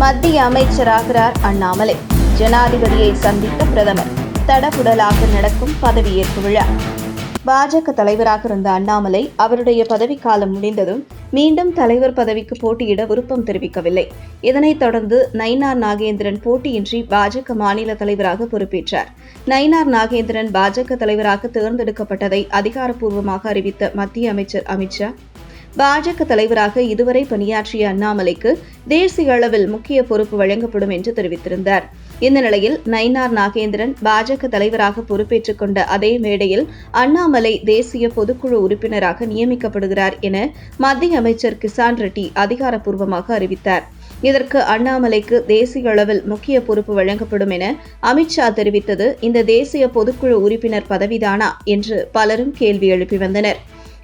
மத்திய அமைச்சராகிறார் அண்ணாமலை. ஜனாதிபதியை சந்தித்த பிரதமர். தடபுடலாக நடக்கும் பதவியேற்பு விழா. பாஜக தலைவராக இருந்த அண்ணாமலை அவருடைய பதவிக்காலம் முடிந்ததும் மீண்டும் தலைவர் பதவிக்கு போட்டியிட விருப்பம் தெரிவிக்கவில்லை. இதனைத் தொடர்ந்து நயினார் நாகேந்திரன் போட்டியின்றி பாஜக மாநில தலைவராக பொறுப்பேற்றார். நயினார் நாகேந்திரன் பாஜக தலைவராக தேர்ந்தெடுக்கப்பட்டதை அதிகாரப்பூர்வமாக அறிவித்த மத்திய அமைச்சர் அமித்ஷா, பாஜக தலைவராக இதுவரை பணியாற்றிய அண்ணாமலைக்கு தேசிய அளவில் முக்கிய பொறுப்பு வழங்கப்படும் என்று தெரிவித்திருந்தார். இந்த நிலையில் நயினார் நாகேந்திரன் பாஜக தலைவராக பொறுப்பேற்றுக் கொண்ட அதே மேடையில் அண்ணாமலை தேசிய பொதுக்குழு உறுப்பினராக நியமிக்கப்படுகிறார் என மத்திய அமைச்சர் கிசான் ரெட்டி அதிகாரப்பூர்வமாக அறிவித்தார். இதற்கு அண்ணாமலைக்கு தேசிய அளவில் முக்கிய பொறுப்பு வழங்கப்படும் என அமித்ஷா தெரிவித்தது இந்த தேசிய பொதுக்குழு உறுப்பினர் பதவிதானா என்று பலரும் கேள்வி எழுப்பி வந்தனர்.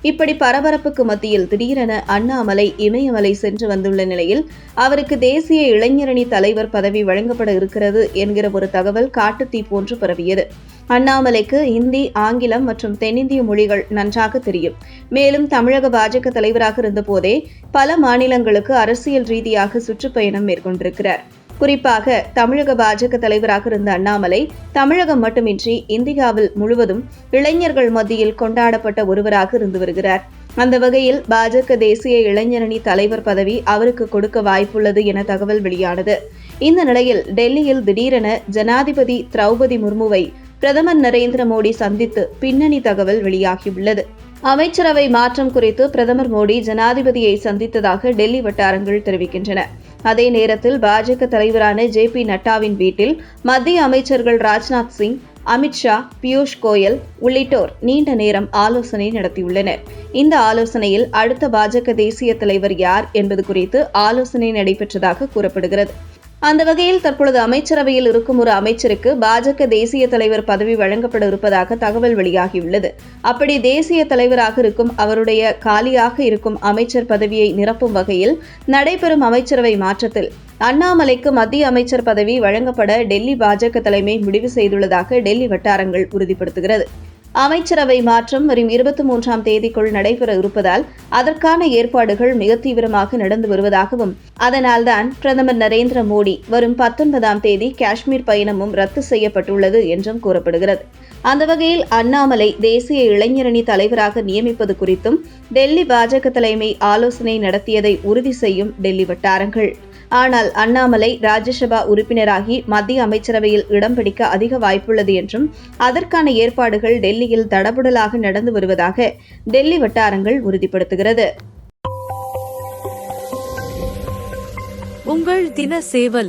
இப்படி பரபரப்புக்கு மத்தியில் திடீரென அண்ணாமலை இமயமலை சென்று வந்துள்ள நிலையில் அவருக்கு தேசிய இளைஞரணி தலைவர் பதவி வழங்கப்பட இருக்கிறது என்கிற ஒரு தகவல் காட்டுத்தீ போன்று பரவியது. அண்ணாமலைக்கு இந்தி, ஆங்கிலம் மற்றும் தென்னிந்திய மொழிகள் நன்றாக தெரியும். மேலும் தமிழக பாஜக தலைவராக இருந்தபோதே பல மாநிலங்களுக்கு அரசியல் ரீதியாக சுற்றுப்பயணம் மேற்கொண்டிருக்கிறார். குறிப்பாக தமிழக பாஜக தலைவராக இருந்த அண்ணாமலை தமிழகம் மட்டுமின்றி இந்தியாவில் முழுவதும் இளைஞர்கள் மத்தியில் கொண்டாடப்பட்ட ஒருவராக இருந்து வருகிறார். அந்த வகையில் பாஜக தேசிய இளைஞரணி தலைவர் பதவி அவருக்கு கொடுக்க வாய்ப்புள்ளது என தகவல் வெளியானது. இந்த நிலையில் டெல்லியில் திடீரென ஜனாதிபதி திரௌபதி முர்முவை பிரதமர் நரேந்திர மோடி சந்தித்து பின்னணி தகவல் வெளியாகியுள்ளது. அமைச்சரவை மாற்றம் குறித்து பிரதமர் மோடி ஜனாதிபதியை சந்தித்ததாக டெல்லி வட்டாரங்கள் தெரிவிக்கின்றன. அதே நேரத்தில் பாஜக தலைவரான ஜே.பி. நட்டாவின் வீட்டில் மத்திய அமைச்சர்கள் ராஜ்நாத் சிங், அமித்ஷா, பியூஷ் கோயல் உள்ளிட்டோர் நீண்ட நேரம் ஆலோசனை நடத்தியுள்ளனர். இந்த ஆலோசனையில் அடுத்த பாஜக தேசிய தலைவர் யார் என்பது குறித்து ஆலோசனை நடைபெற்றதாக கூறப்படுகிறது. அந்த வகையில் தற்பொழுது அமைச்சரவையில் இருக்கும் ஒரு அமைச்சருக்கு பாஜக தேசிய தலைவர் பதவி வழங்கப்பட இருப்பதாக தகவல் வெளியாகியுள்ளது. அப்படி தேசிய தலைவராக இருக்கும் அவருடைய காலியாக இருக்கும் அமைச்சர் பதவியை நிரப்பும் வகையில் நடைபெறும் அமைச்சரவை மாற்றத்தில் அண்ணாமலைக்கு மத்திய அமைச்சர் பதவி வழங்கப்பட டெல்லி பாஜக தலைமை முடிவு செய்துள்ளதாக டெல்லி வட்டாரங்கள் உறுதிப்படுத்துகிறது. அமைச்சரவை மாற்றம் வரும் 23ஆம் தேதிக்குள் நடைபெற இருப்பதால் அதற்கான ஏற்பாடுகள் மிக தீவிரமாக நடந்து வருவதாகவும், அதனால்தான் பிரதமர் நரேந்திர மோடி வரும் 19ஆம் தேதி காஷ்மீர் பயணமும் ரத்து செய்யப்பட்டுள்ளது என்றும் கூறப்படுகிறது. அந்த வகையில் அண்ணாமலை தேசிய இளைஞரணி தலைவராக நியமிப்பது குறித்தும் டெல்லி பாஜக தலைமை ஆலோசனை நடத்தியதை உறுதி செய்யும் டெல்லி வட்டாரங்கள். ஆனால் அண்ணாமலை ராஜ்யசபா உறுப்பினராகி மத்திய அமைச்சரவையில் இடம் பிடிக்க அதிக வாய்ப்புள்ளது என்றும் அதற்கான ஏற்பாடுகள் டெல்லியில் தடபுடலாக நடந்து வருவதாக டெல்லி வட்டாரங்கள் உறுதிப்படுத்துகிறது. உங்கள் தின சேவல்.